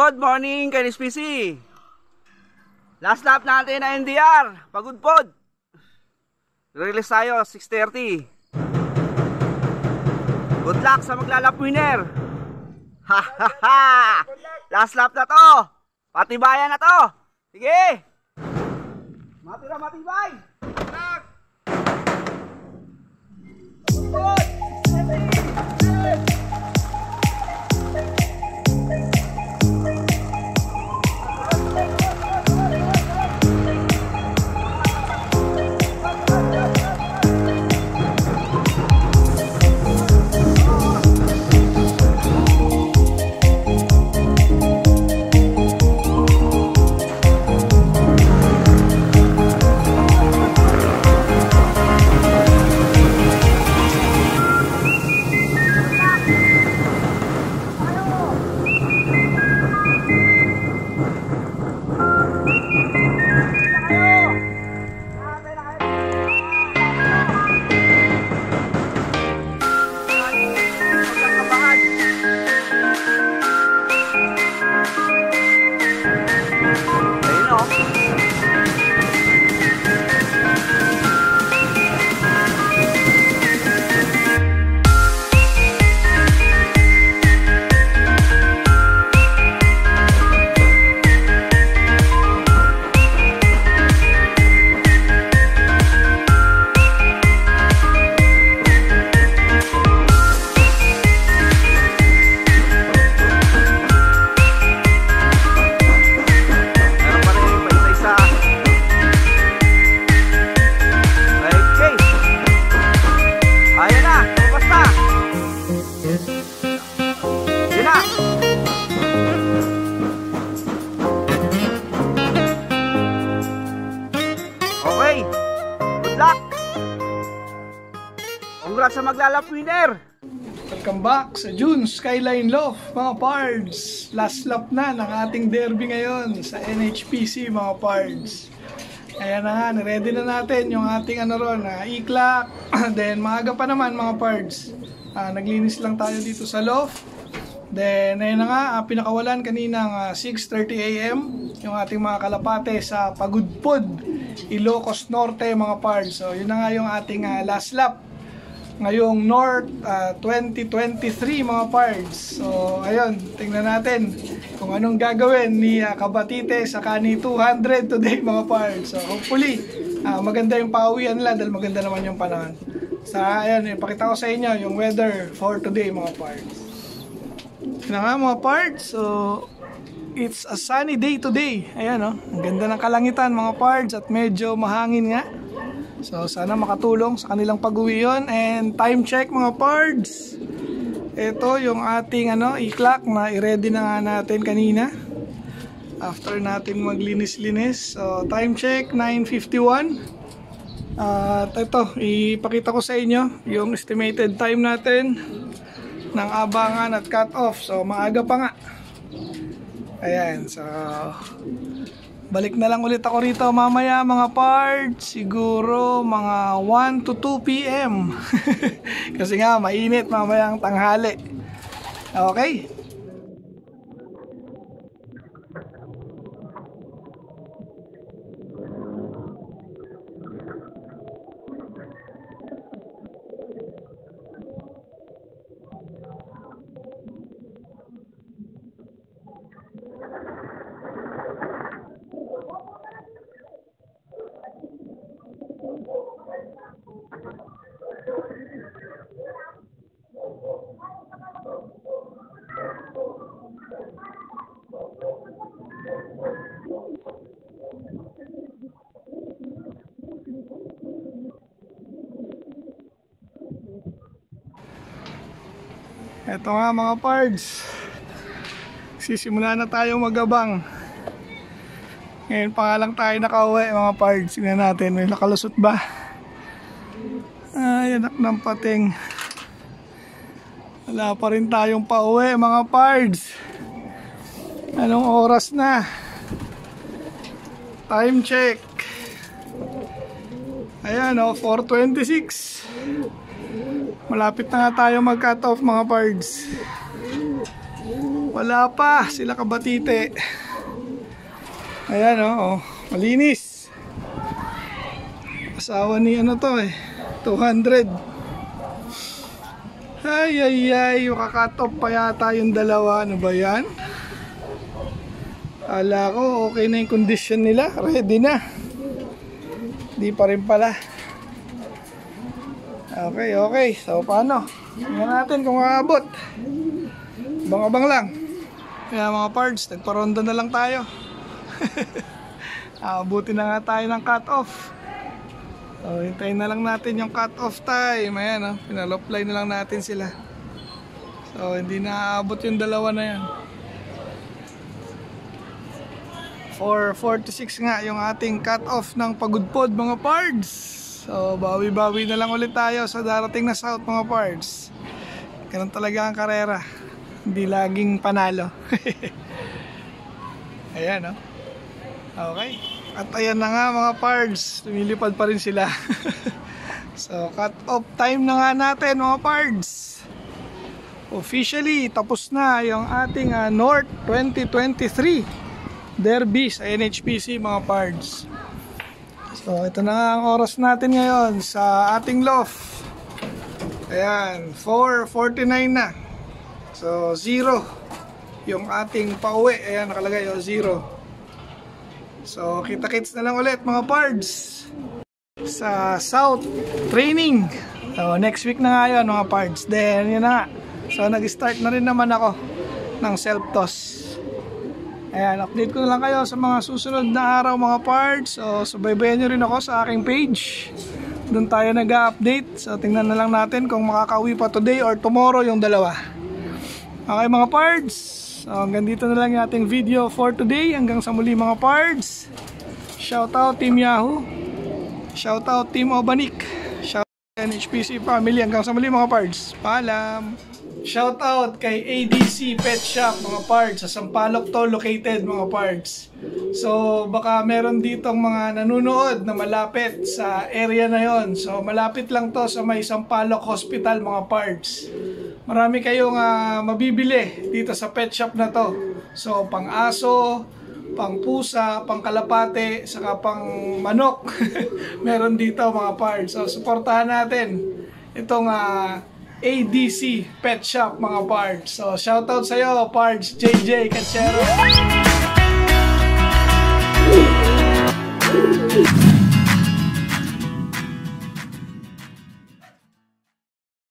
Good morning, Kainis PC. Last lap natin na NDR, Pagudpod. Release tayo 6:30. Good luck sa maglalap winner. Last lap na to. Patibayan na to. Sige. Matira matibay. Good. Okay, good luck. Congrats sa maglalap winner. Welcome back sa June Skyline Loft mga pards. Last lap na ng ating derby ngayon sa NHPC mga pards. Ayan na nga, ready na natin yung ating e-clock. Then maaga pa naman mga pards. Naglinis lang tayo dito sa loft. Then ayun na nga, pinakawalan kaninang 6:30 AM yung ating mga kalapate sa Pagudpod, Ilocos Norte mga pards. So yun na nga yung ating last lap ngayong North 2023 mga pards. So ayun, tingnan natin kung anong gagawin ni Kabatite sa Kani 200 today mga pards. So hopefully maganda yung pauwian nila dahil maganda naman yung panahon. So ayun, ipakita ko sa inyo yung weather for today mga pards. Yun na nga mga pards. So it's a sunny day today. Ayan ang ganda ng kalangitan mga pards at medyo mahangin nga. So sana makatulong sa kanilang pag-uwi yun. And time check mga pards. Ito yung ating e-clock na i-ready na nga natin kanina after natin maglinis-linis. So time check 9:51. At ito, ipakita ko sa inyo yung estimated time natin ng abangan at cut off. So maaga pa nga. Ayan, so balik na lang ulit ako rito mamaya mga pards, siguro mga 1 to 2 PM kasi nga mainit mamaya ang tanghali. Okay? Ito nga mga pards, sisimula na tayo magabang. Ngayon pa nga lang tayo nakauwi mga pards. Tingnan natin, may nakalusot ba? Ay, anak ng pating. Wala pa rin tayong pauwi mga pards. Anong oras na? Time check. Ayan 4:26. Malapit na nga tayo mag-cut off mga pards. Wala pa sila kabatite. Ayan oh, malinis. Asawa ni ano to 200. Ay, makakat off pa yata yung dalawa. Ano ba yan? Kala ko okay na yung condition nila, ready na. Di pa rin pala. Okay, so paano? Tingnan natin kung aabot. Abang-abang lang. Kaya mga pards, nagparonda na lang tayo. Abuti na nga tayo ng cut-off. So, hintayin na lang natin yung cut-off time. Ayan, pinalopline na lang natin sila. So, hindi na aabot yung dalawa na yan. 4:46 nga yung ating cut-off ng pagudpod mga pards. So, bawi-bawi na lang ulit tayo sa darating na south mga pards. Ganun talaga ang karera. Hindi laging panalo. Ayan, okay. At ayan na nga mga pards, lumilipad pa rin sila. So, cut off time na nga natin mga pards. Officially, tapos na yung ating North 2023 Derby sa NHPC mga pards. So, ito na nga ang oras natin ngayon sa ating loft. Ayan, 4:49 na. So, 0 yung ating pauwi. Ayan, nakalagay 0. So, kita-kits na lang ulit mga pards sa South Training. So, next week na nga yun mga pards. Then, yun na nga. So, nag-start na rin naman ako ng self-toss. Ayan, update ko na lang kayo sa mga susunod na araw mga pards. So, subaybayan nyo rin ako sa aking page. Doon tayo nag-update. So, tingnan na lang natin kung makakauwi pa today or tomorrow yung dalawa. Okay mga pards. So, hanggang dito na lang yung ating video for today. Hanggang sa muli mga pards. Shoutout Team Yahoo. Shoutout Team Obanik. Shoutout NHPC family. Hanggang sa muli mga pards. Paalam. Shoutout kay ADC Pet Shop mga pards. Sa Sampaloc to located mga pards. So baka meron ditong mga nanonood na malapit sa area na yon. So malapit lang to sa may Sampaloc Hospital mga pards. Marami kayong mabibili dito sa pet shop na to. So pang aso, pang pusa, pang kalapate, saka pang manok. Meron dito mga pards. So suportahan natin itong ADC Pet Shop mga pards. So shoutout sa iyo pards JJ Cachero.